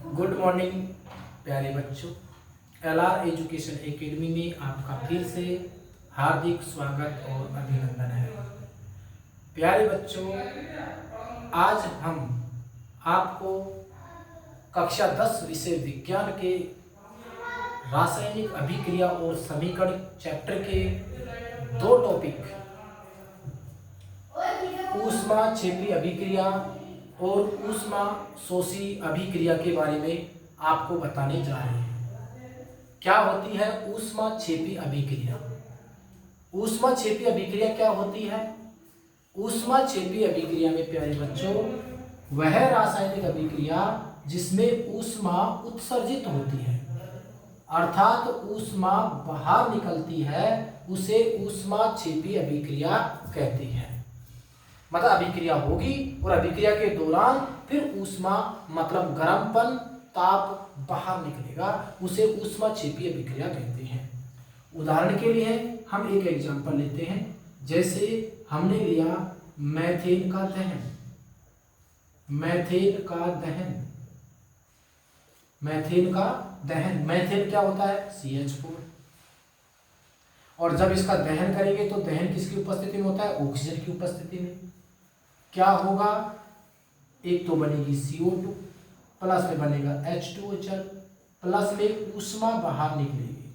Good morning प्यारे बच्चों। LR education academy में आपका फिर से हार्दिक स्वागत और अभिनंदन है। प्यारे बच्चों, आज हम आपको कक्षा 10 विषय विज्ञान के रासायनिक अभिक्रिया और समीकरण चैप्टर के दो टॉपिक ऊष्माक्षेपी अभिक्रिया और ऊष्मा शोषी अभिक्रिया के बारे में आपको बताने जा रहे हैं। क्या होती है ऊष्माक्षेपी अभिक्रिया? ऊष्माक्षेपी अभिक्रिया क्या होती है? ऊष्माक्षेपी अभिक्रिया में प्यारे बच्चों वह रासायनिक अभिक्रिया जिसमें ऊष्मा उत्सर्जित होती है, अर्थात ऊष्मा बाहर निकलती है, उसे ऊष्माक्षेपी अभिक्रिया कहती है। मतलब अभिक्रिया होगी और अभिक्रिया के दौरान फिर ऊष्मा मतलब गर्मपन ताप बाहर निकलेगा, उसे ऊष्माक्षेपी अभिक्रिया कहते हैं। उदाहरण के लिए हम एक एग्जांपल लेते हैं। जैसे हमने लिया मैथेन का दहन। मैथेन का दहन मैथेन क्या होता है? CH4। और जब इसका दहन करेंगे तो दहन किसकी उपस्थिति में होता है? ऑक्सीजन की उपस्थिति में। क्या होगा? एक तो बनेगी CO2 प्लस में बनेगा H2O जल, प्लस में ऊष्मा बाहर निकलेगी।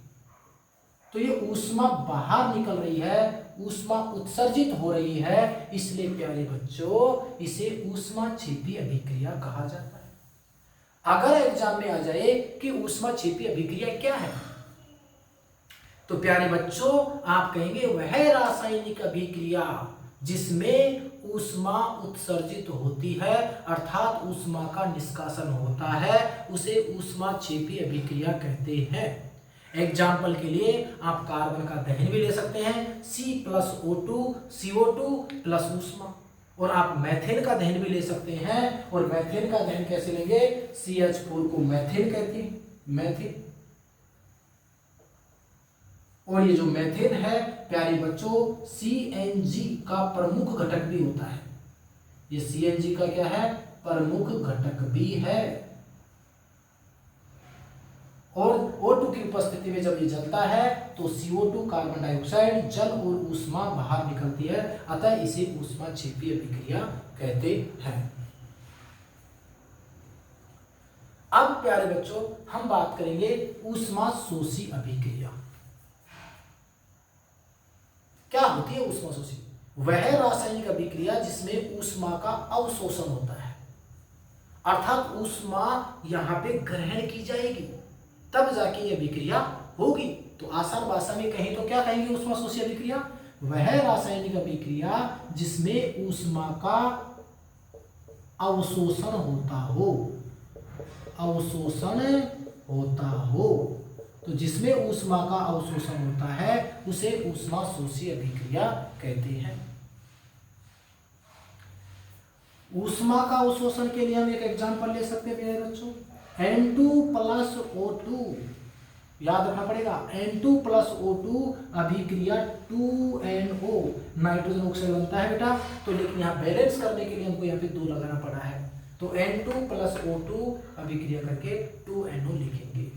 तो ये ऊष्मा बाहर निकल रही है, ऊष्मा उत्सर्जित हो रही है, इसलिए प्यारे बच्चों इसे ऊष्माक्षेपी अभिक्रिया कहा जाता है। अगर एग्जाम में आ जाए कि ऊष्माक्षेपी अभिक्रिया क्या है, तो प्यारे बच्चों आप कहेंगे वह रासायनिक अभिक्रिया जिसमें ऊष्मा उत्सर्जित होती है, अर्थात ऊष्मा का निष्कासन होता है, उसे ऊष्माक्षेपी अभिक्रिया कहते हैं। एग्जाम्पल के लिए आप कार्बन का दहन भी ले सकते हैं, C+O2 CO2 प्लस ऊष्मा। और आप मैथेन का दहन भी ले सकते हैं, और मैथेन का दहन कैसे लेंगे? CH4 को मैथेन कहते हैं, मैथेन। और ये जो मैथेन है प्यारे बच्चों CNG का प्रमुख घटक भी होता है। ये CNG का क्या है? प्रमुख घटक भी है। और O2 की उपस्थिति में जब ये जलता है तो CO2 कार्बन डाइऑक्साइड जल और ऊष्मा बाहर निकलती है, अतः इसे ऊष्माक्षेपी अभिक्रिया कहते हैं। अब प्यारे बच्चों हम बात करेंगे ऊष्मा शोषी अभिक्रिया। क्या होती है ऊष्मा शोषी? वह रासायनिक अभिक्रिया जिसमें ऊष्मा का अवशोषण होता है, अर्थात ऊष्मा यहां पे ग्रहण की जाएगी तब जाके ये अभिक्रिया होगी। तो आसान भाषा में कहें तो क्या कहेंगे ऊष्मा शोषी अभिक्रिया? वह रासायनिक अभिक्रिया जिसमें ऊष्मा का अवशोषण होता हो, अवशोषण होता हो। तो जिसमें ऊष्मा का अवशोषण होता है उसे ऊष्मा शोषी अभिक्रिया कहते हैं। ऊष्मा का अवशोषण के लिए हम एक एग्जांपल ले सकते हैं मेरे बच्चों, N2+O2। याद रखना पड़ेगा, N2+O2 अभिक्रिया 2NO नाइट्रोजन ऑक्साइड बनता है बेटा। तो लेकिन यहाँ बैलेंस करने के लिए हमको यहाँ पे 2 लगाना पड़ा है, तो N2+O2 अभिक्रिया करके 2NO लिखेंगे।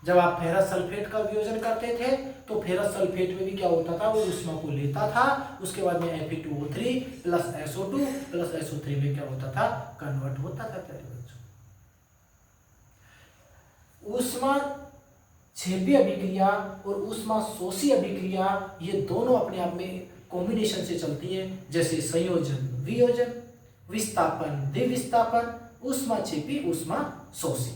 जब आप फेरस सल्फेट का वियोजन करते थे तो फेरस सल्फेट में भी क्या होता था? वो ऊष्मा को लेता था, उसके बाद में Fe2O3 plus SO2 plus SO3 में क्या होता था? कन्वर्ट होता था प्यारे बच्चों। ऊष्मा क्षेपी अभिक्रिया और ऊष्मा शोषी अभिक्रिया ये दोनों अपने आप में कॉम्बिनेशन से चलती है, जैसे संयोजन वियोजन, विस्थापन द्विविस्थापन, ऊष्मा क्षेपी ऊष्मा शोषी।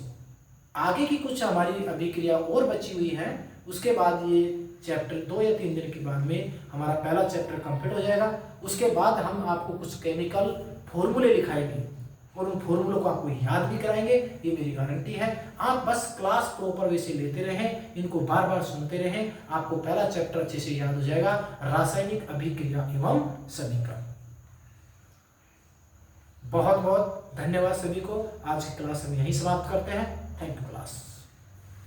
आगे की कुछ हमारी अभिक्रिया और बची हुई है, उसके बाद ये चैप्टर 2 या 3 दिन के बाद में हमारा पहला चैप्टर कंप्लीट हो जाएगा। उसके बाद हम आपको कुछ केमिकल फॉर्मूले लिखाएंगे और उन फॉर्मूलों को आपको याद भी कराएंगे, ये मेरी गारंटी है। आप बस क्लास प्रॉपर वे से लेते रहें, इनको बार बार सुनते रहें, आपको पहला चैप्टर अच्छे से याद हो जाएगा, रासायनिक अभिक्रिया एवं समीकरण। बहुत बहुत धन्यवाद सभी को। आज की क्लास हम यहीं समाप्त करते हैं। Thank you class.